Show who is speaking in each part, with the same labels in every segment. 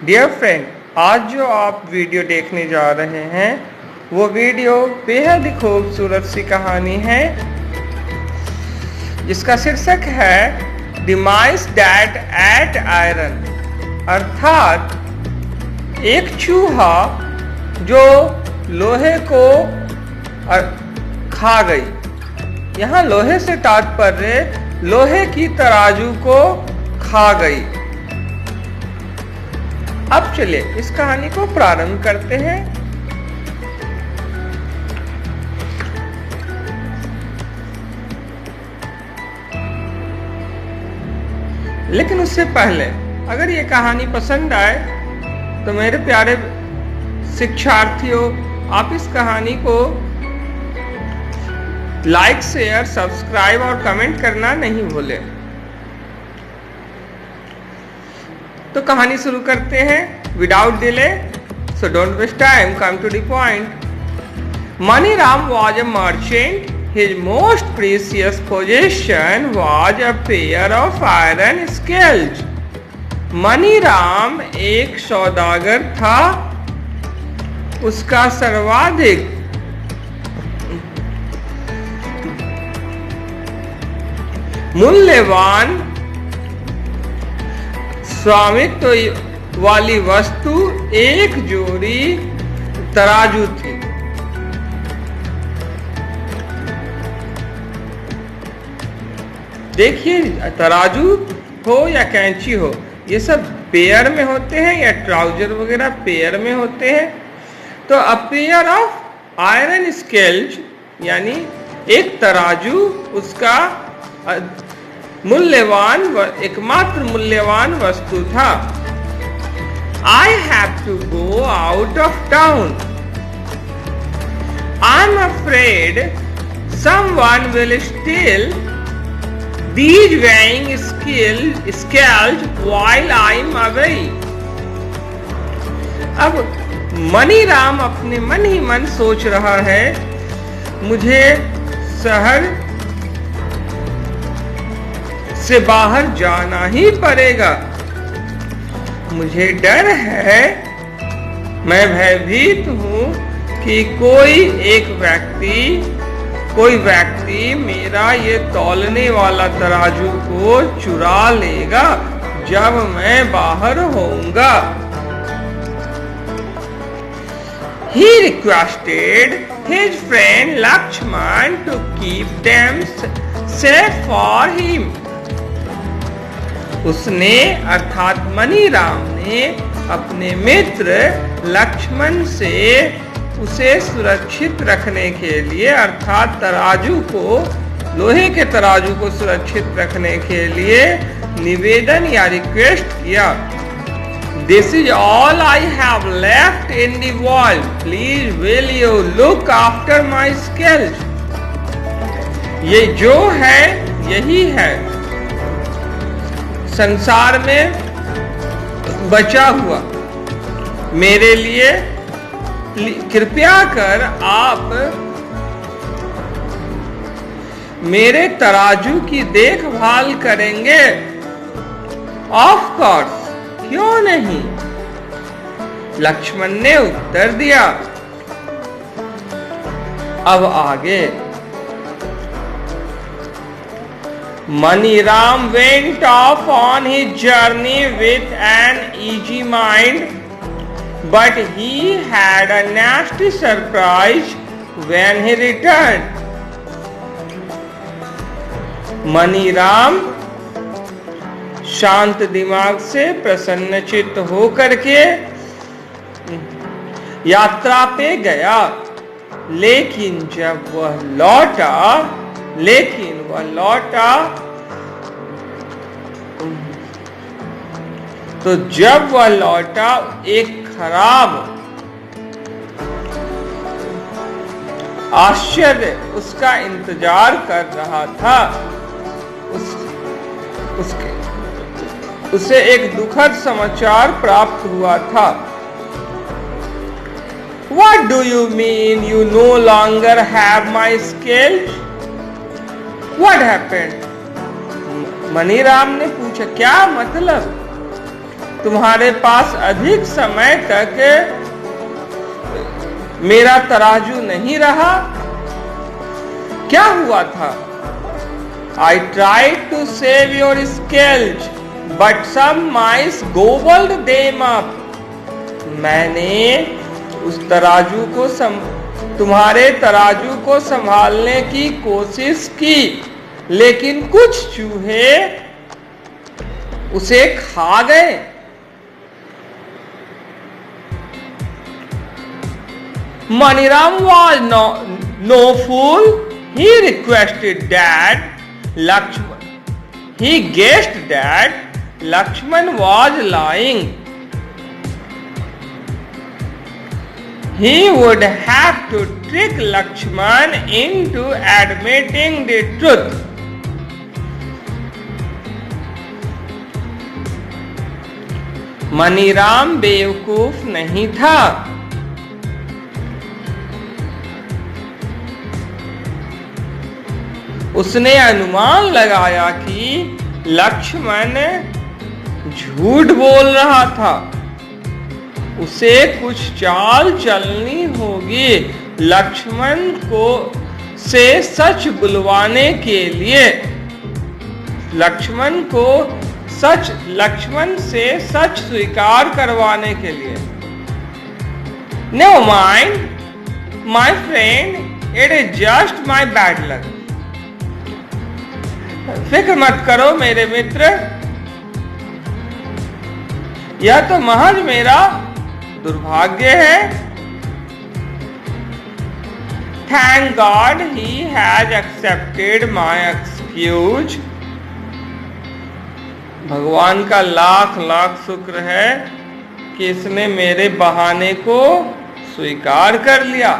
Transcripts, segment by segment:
Speaker 1: Dear friend, आज जो आप वीडियो देखने जा रहे हैं वो वीडियो बेहद ही खूबसूरत सी कहानी है जिसका शीर्षक है the mice that at iron, अर्थात एक चूहा जो लोहे को खा गई। यहाँ लोहे से तात्पर्य लोहे की तराजू को खा गई। अब चलिए इस कहानी को प्रारंभ करते हैं। लेकिन उससे पहले अगर ये कहानी पसंद आए तो मेरे प्यारे शिक्षार्थियों, आप इस कहानी को लाइक, शेयर, सब्सक्राइब और कमेंट करना नहीं भूलें। तो कहानी शुरू करते हैं without delay, so don't waste time, come to the point. Maniram was a merchant. His most precious possession was a pair of iron scales. Maniram एक सौदागर था। उसका सर्वाधिक मूल्यवान स्वामित्व वाली वस्तु एक जोड़ी तराजू थी। देखिए, तराजू हो या कैंची हो, ये सब पेयर में होते हैं या ट्राउजर वगैरह पेयर में होते हैं। तो a pair of iron scales यानी एक तराजू उसका मूल्यवान एकमात्र मूल्यवान वस्तु था। I have to go out of town. I'm afraid someone will steal these weighing scales while I'm away. अब मनीराम अपने मन ही मन सोच रहा है, मुझे शहर से बाहर जाना ही पड़ेगा। मुझे डर है, मैं भयभीत हूं कि कोई व्यक्ति मेरा ये तौलने वाला तराजू को चुरा लेगा जब मैं बाहर होऊंगा। He requested his friend Lakshman to keep them safe for him. उसने अर्थात मनीराम ने अपने मित्र लक्ष्मण से उसे सुरक्षित रखने के लिए अर्थात तराजू को, लोहे के तराजू को सुरक्षित रखने के लिए निवेदन या रिक्वेस्ट किया। This is all I have left in the world. Please will you look after my scales. ये जो है यही है संसार में बचा हुआ, मेरे लिए कृपया कर आप मेरे तराजू की देखभाल करेंगे। ऑफ कोर्स, क्यों नहीं, लक्ष्मण ने उत्तर दिया। अब आगे Maniram went off on his journey with an easy mind, but he had a nasty surprise when he returned. Maniram शांत दिमाग से प्रसन्नचित्त होकर के यात्रा पे गया, लेकिन वह लौटा तो जब वह लौटा एक खराब आश्चर्य उसका इंतजार कर रहा था। उसे एक दुखद समाचार प्राप्त हुआ था। What do you mean you no longer have my scales? What happened? Maniram ने पूछा, क्या मतलब? तुम्हारे पास अधिक समय तक मेरा तराजू नहीं रहा? क्या हुआ था? I tried to save your scales, but some mice gobbled them up. मैंने उस तराजू को तुम्हारे तराजू को संभालने की कोशिश की, लेकिन कुछ चूहे उसे खा गए। Maniram was no fool. He requested that Lakshman. He guessed that Lakshman was lying. He would have to trick Lakshman into admitting the truth. Maniram बेवकूफ नहीं था। उसने अनुमान लगाया कि लक्ष्मण झूठ बोल रहा था। उसे कुछ चाल चलनी होगी लक्ष्मण को से सच बुलवाने के लिए, लक्ष्मण से सच स्वीकार करवाने के लिए। Never mind, my friend, it is just my bad luck. फिक्र मत करो मेरे मित्र, यह तो महज मेरा दुर्भाग्य है। Thank God he has accepted my excuse. भगवान का लाख लाख शुक्र है कि इसने मेरे बहाने को स्वीकार कर लिया।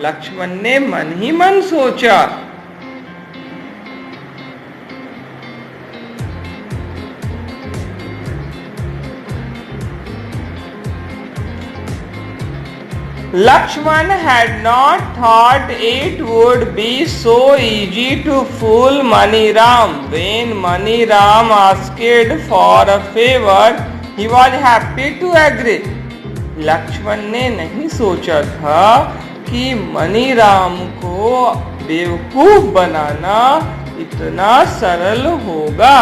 Speaker 1: लक्ष्मण ने मन ही मन सोचा। Lakshman had not thought it would be so easy to fool Maniram. When Maniram asked for a favor, he was happy to agree. Lakshman ने नहीं सोचा था कि मनीराम को बेवकूफ बनाना इतना सरल होगा।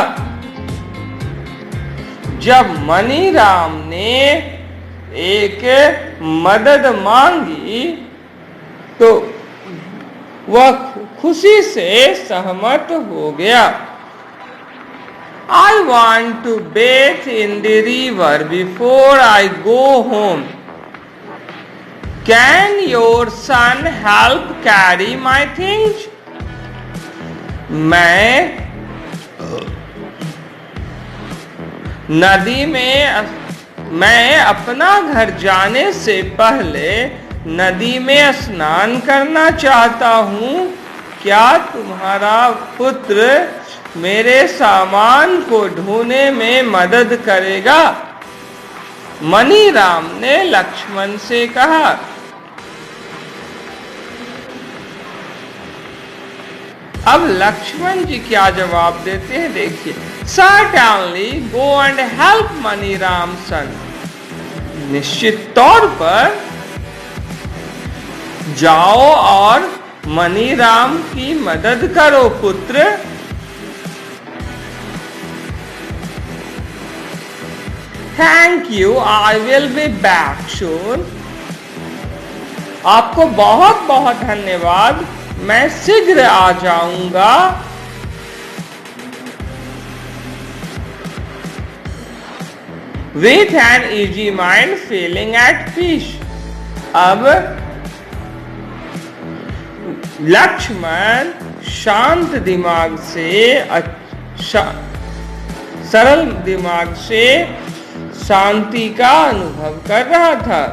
Speaker 1: जब मनीराम ने एक मदद मांगी तो वह खुशी से सहमत हो गया। I want to bathe in the river before I go home. Can your son help carry my things? मैं अपना घर जाने से पहले नदी में स्नान करना चाहता हूँ। क्या तुम्हारा पुत्र मेरे सामान को ढोने में मदद करेगा? मनीराम ने लक्ष्मण से कहा। अब लक्ष्मण जी क्या जवाब देते हैं देखिए। Certainly go and help Maniram son. निश्चित तौर पर जाओ और मनीराम की मदद करो पुत्र। Thank you, I will be back soon. आपको बहुत बहुत धन्यवाद, मैं शीघ्र आ जाऊंगा। With an easy mind feeling at peace. अब लक्ष्मण शांत दिमाग से सरल दिमाग से शांति का अनुभव कर रहा था।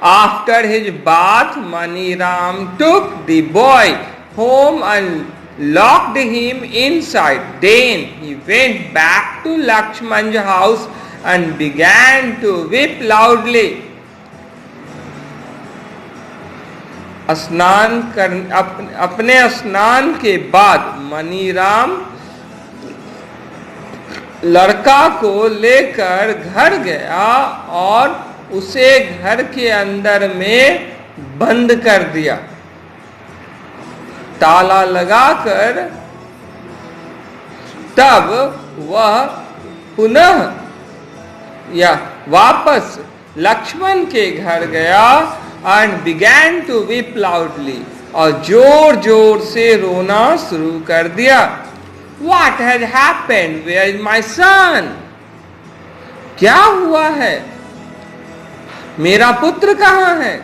Speaker 1: After his bath, Maniram took the boy home and locked him inside. Then he went back to Lakshman's house and began to weep loudly. अपने स्नान के बाद मनीराम लड़का को लेकर घर गया और उसे घर के अंदर में बंद कर दिया, ताला लगाकर। तब वह पुनः या वापस लक्ष्मण के घर गया and began to weep loudly, और जोर जोर से रोना शुरू कर दिया। What has happened? Where is my son? क्या हुआ है? मेरा पुत्र कहाँ है?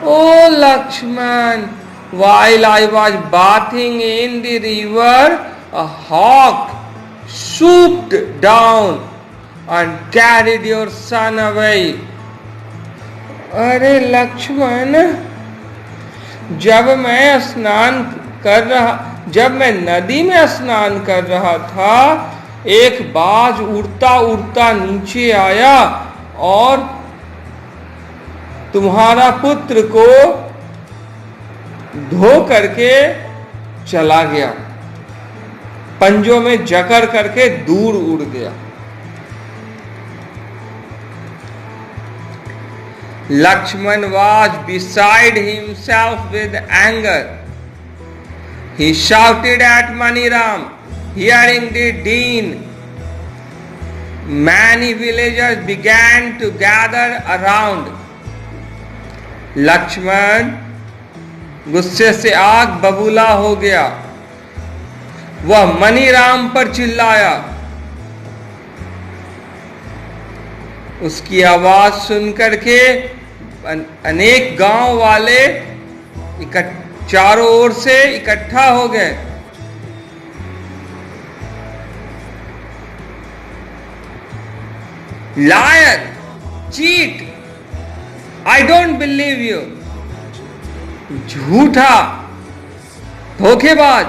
Speaker 1: Oh Lakshman, while I was bathing in the river, a hawk swooped down and carried your son away. अरे लक्ष्मण, जब मैं नदी में स्नान कर रहा था, एक बाज उड़ता उड़ता नीचे आया और तुम्हारा पुत्र को धो करके चला गया, पंजों में जकड़ करके दूर उड़ गया। Lakshman was beside himself with anger. He shouted at Maniram, hearing the din. Many villagers began to gather around. Lakshman गुस्से से आग बबूला हो गया। वह मनीराम पर चिल्लाया। उसकी आवाज सुनकर के अनेक गांव वाले चारों ओर से इकट्ठा हो गए। Liar, cheat, I don't believe you, झूठा, धोखेबाज,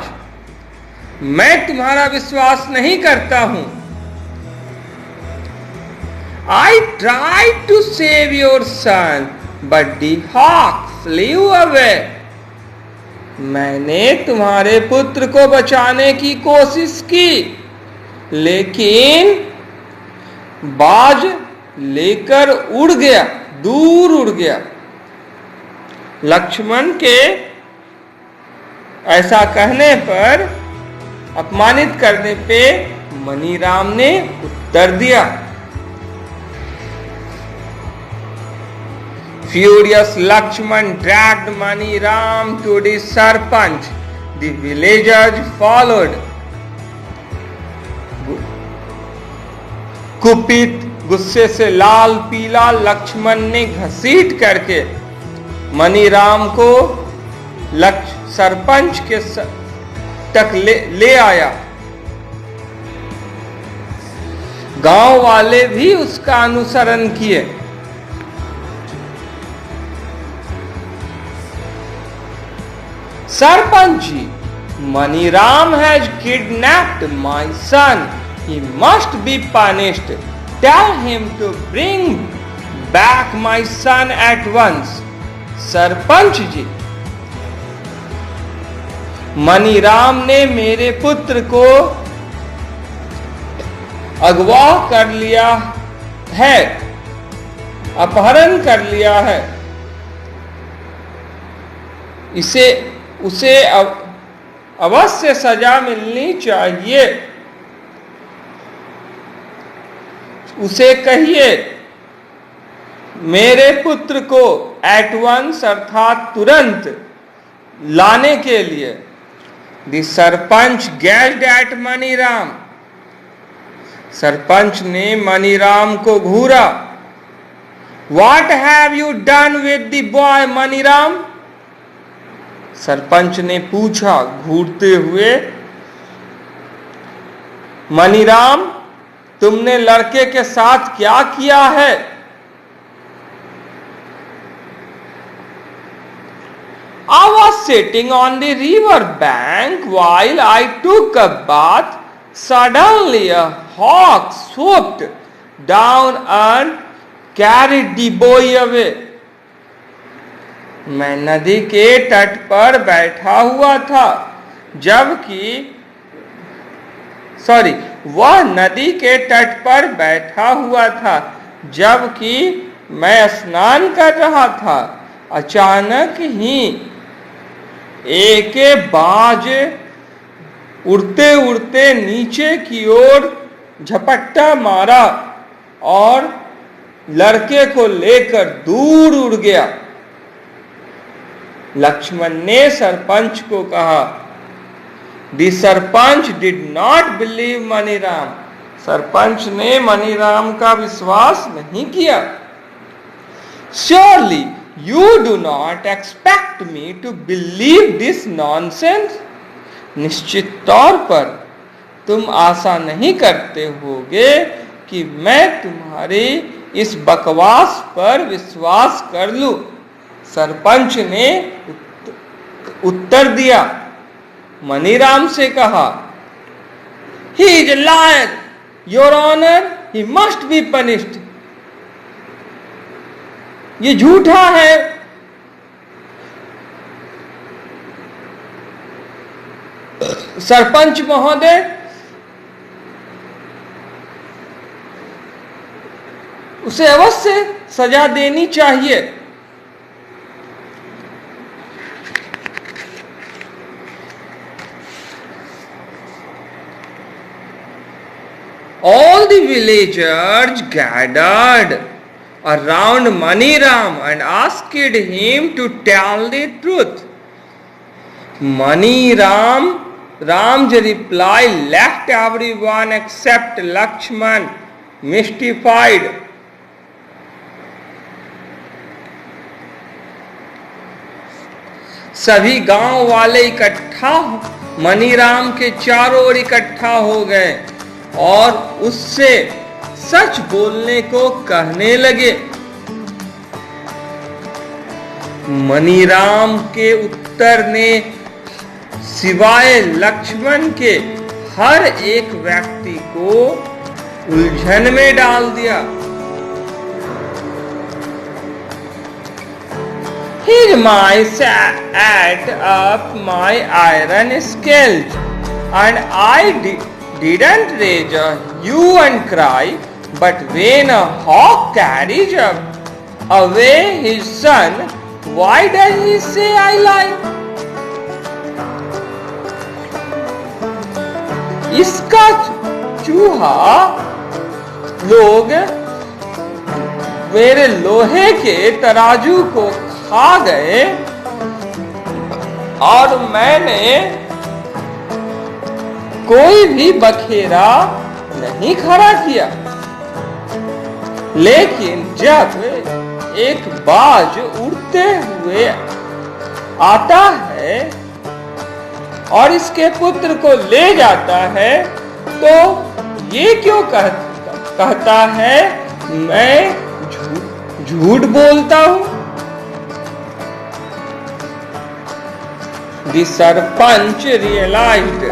Speaker 1: मैं तुम्हारा विश्वास नहीं करता हूं। I tried to save your son, but the hawk flew away. मैंने तुम्हारे पुत्र को बचाने की कोशिश की, लेकिन बाज लेकर उड़ गया, दूर उड़ गया। लक्ष्मण के ऐसा कहने पर, अपमानित करने पे मनीराम ने उत्तर दिया। Furious Lakshman dragged Maniram to the Sarpanch. The villagers followed. कुपित, गुस्से से लाल पीला लक्ष्मण ने घसीट करके मनीराम को सरपंच के तक ले आया। गांव वाले भी उसका अनुसरण किए। Sarpanch ji, Maniram has kidnapped my son. He must be punished. Tell him to bring back my son at once. Sarpanch ji, Maniram ने मेरे पुत्र को अगवा कर लिया है, अपहरण कर लिया है। उसे अवश्य सजा मिलनी चाहिए। उसे कहिए मेरे पुत्र को एट वंस अर्थात तुरंत लाने के लिए। द सरपंच गैज्ड एट मनीराम, सरपंच ने मनीराम को घूरा। What have you done with the boy Maniram? Sarpanch ने पूछा घूरते हुए। मनीराम, तुमने लड़के के साथ क्या किया है? I was sitting on the river bank while I took a bath. Suddenly a hawk swooped down and carried the boy away. मैं नदी के तट पर बैठा हुआ था, वह नदी के तट पर बैठा हुआ था जबकि मैं स्नान कर रहा था। अचानक ही एक बाज उड़ते उड़ते नीचे की ओर झपट्टा मारा और लड़के को लेकर दूर उड़ गया। लक्ष्मण ने सरपंच को कहा, The sarpanch did not believe Maniram. Sarpanch ने मनीराम का विश्वास नहीं किया। Surely you do not expect me to believe this nonsense। निश्चित तौर पर तुम आशा नहीं करते होगे कि मैं तुम्हारी इस बकवास पर विश्वास कर लूं। सरपंच ने उत्तर दिया। मनीराम से कहा, He is a liar, Your Honor, he must be punished। ये झूठा है। सरपंच महोदय, उसे अवश्य सजा देनी चाहिए। All the villagers gathered around Maniram and asked him to tell the truth. Ram's reply left everyone except Lakshman mystified. सभी गांव वाले इकट्ठा मनीराम के चारों ओर इकट्ठा हो गए और उससे सच बोलने को कहने लगे। मनीराम के उत्तर ने सिवाय लक्ष्मण के हर एक व्यक्ति को उलझन में डाल दिया। His mice ate up my iron scales, and I didn't raise a hue and cry, but when a hawk carries away his son, why does he say I lie? इसका चूहा लोग मेरे लोहे के तराजू को खा गए और मैंने कोई भी बखेरा नहीं खड़ा किया। लेकिन जब एक बाज उड़ते हुए आता है और इसके पुत्र को ले जाता है तो ये क्यों कहता है मैं झूठ बोलता हूं? The sarpanch realized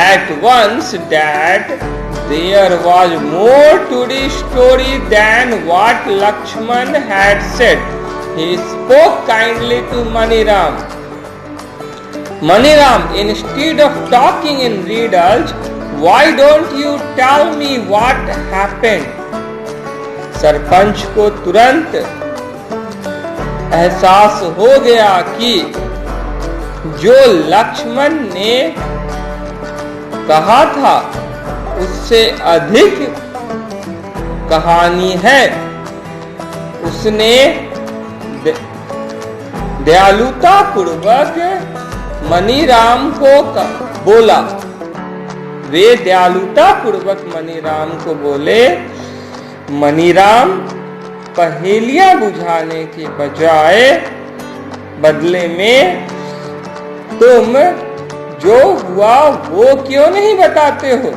Speaker 1: at once that there was more to the story than what Lakshman had said. He spoke kindly to Maniram. Maniram, instead of talking in riddles, why don't you tell me what happened? Sarpanch को तुरंत एहसास हो गया कि जो लक्ष्मण ने कहा था उससे अधिक कहानी है। उसने दयालुता पूर्वक मनीराम को बोला। वे दयालुता पूर्वक मनीराम को बोले, मनीराम, पहेलियां बुझाने के बदले में तुम जो हुआ वो क्यों नहीं बताते हो?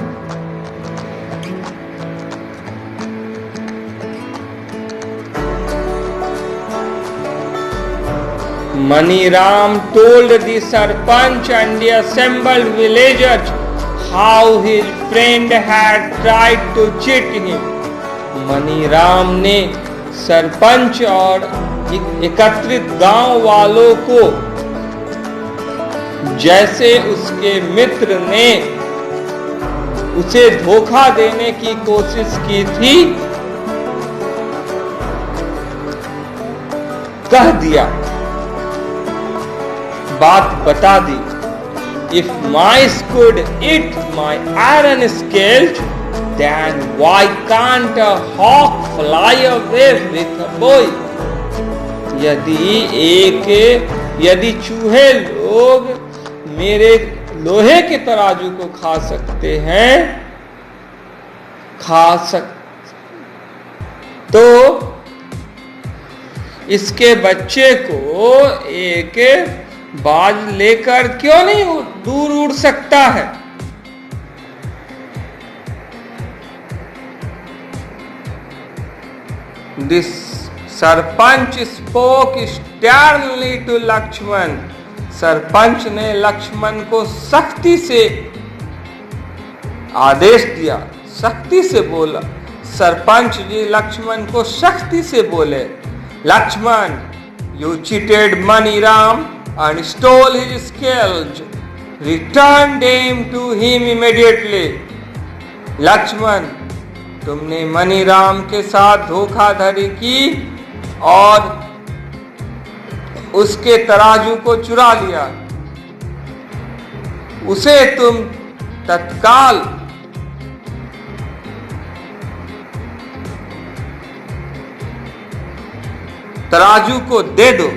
Speaker 1: Maniram told the Sarpanch and the assembled villagers how his friend had tried to cheat him. Maniram ने सरपंच और एकत्रित गांव वालों को जैसे उसके मित्र ने उसे धोखा देने की कोशिश की थी, कह दिया, बात बता दी। If mice could eat my iron scales, then why can't a hawk fly away with a boy? यदि चूहे लोग मेरे लोहे के तराजू को खा सकते हैं, तो इसके बच्चे को एक बाज लेकर क्यों नहीं दूर उड़ सकता है? This sarpanch spoke sternly to Lakshman. Sarpanch ने लक्ष्मण को सख्ती से आदेश दिया, सख्ती से बोला। सरपंच जी लक्ष्मण को सख्ती से बोले, Lakshman, you cheated Maniram and stole his scales. Return them to him immediately. Lakshman, तुमने मनीराम के साथ धोखाधड़ी की और उसके तराजू को चुरा लिया। उसे तुम तत्काल तराजू को दे दो।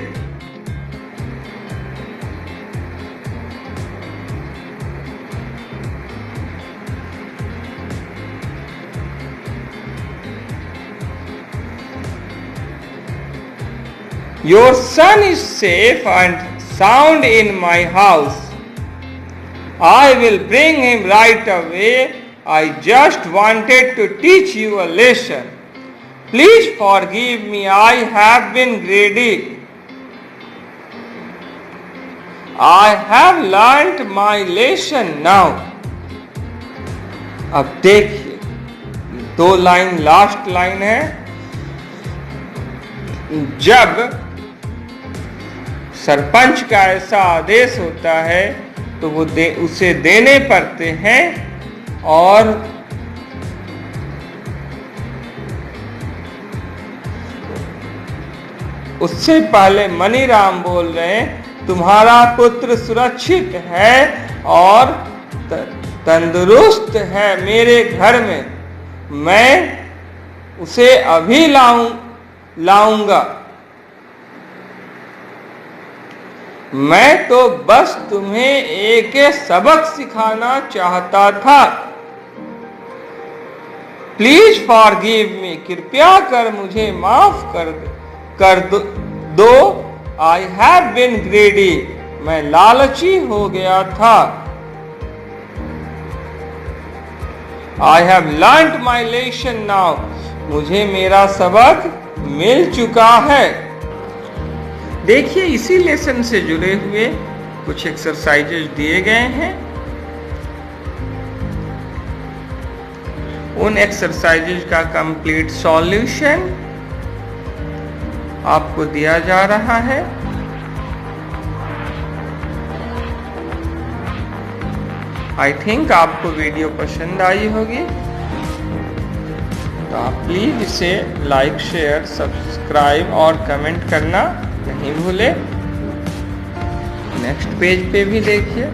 Speaker 1: Your son is safe and sound in my house. I will bring him right away. I just wanted to teach you a lesson. Please forgive me, I have been greedy. I have learnt my lesson now. अब देखिए, 2 line last line है। जब सरपंच का ऐसा आदेश होता है तो वो उसे देने पड़ते हैं। और उससे पहले मनीराम बोल रहे हैं, तुम्हारा पुत्र सुरक्षित है और तंदुरुस्त है मेरे घर में। मैं उसे अभी लाऊंगा। मैं तो बस तुम्हें एक सबक सिखाना चाहता था। प्लीज फॉरगिव मी, कृपया कर मुझे माफ कर दो। आई हैव बीन ग्रेडी, मैं लालची हो गया था। I have learned my lesson now, मुझे मेरा सबक मिल चुका है। देखिए, इसी लेसन से जुड़े हुए कुछ एक्सरसाइजेज दिए गए हैं। उन एक्सरसाइजेज का कंप्लीट सॉल्यूशन आपको दिया जा रहा है। आई थिंक आपको वीडियो पसंद आई होगी, तो आप प्लीज इसे लाइक, शेयर, सब्सक्राइब और कमेंट करना नहीं भूले। नेक्स्ट पेज पे भी देखिए।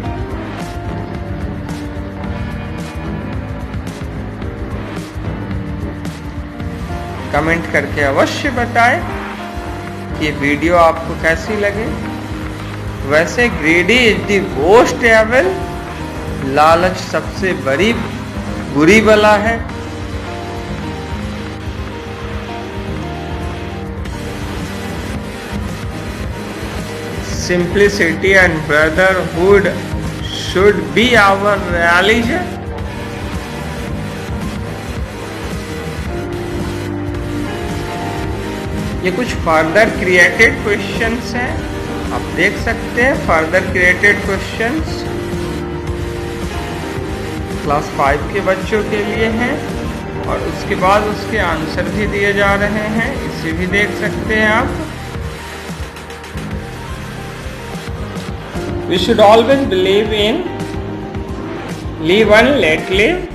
Speaker 1: कमेंट करके अवश्य बताएं कि वीडियो आपको कैसी लगी। वैसे greedy is the worst evil, लालच सबसे बड़ी बुरी बला है। Simplicity and brotherhood should be our religion. ये कुछ फर्दर क्रिएटेड क्वेश्चंस हैं, आप देख सकते हैं। फर्दर क्रिएटेड क्वेश्चंस क्लास 5 के बच्चों के लिए हैं। और उसके बाद उसके आंसर भी दिए जा रहे हैं, इसे भी देख सकते हैं आप। We should always believe in live and let live.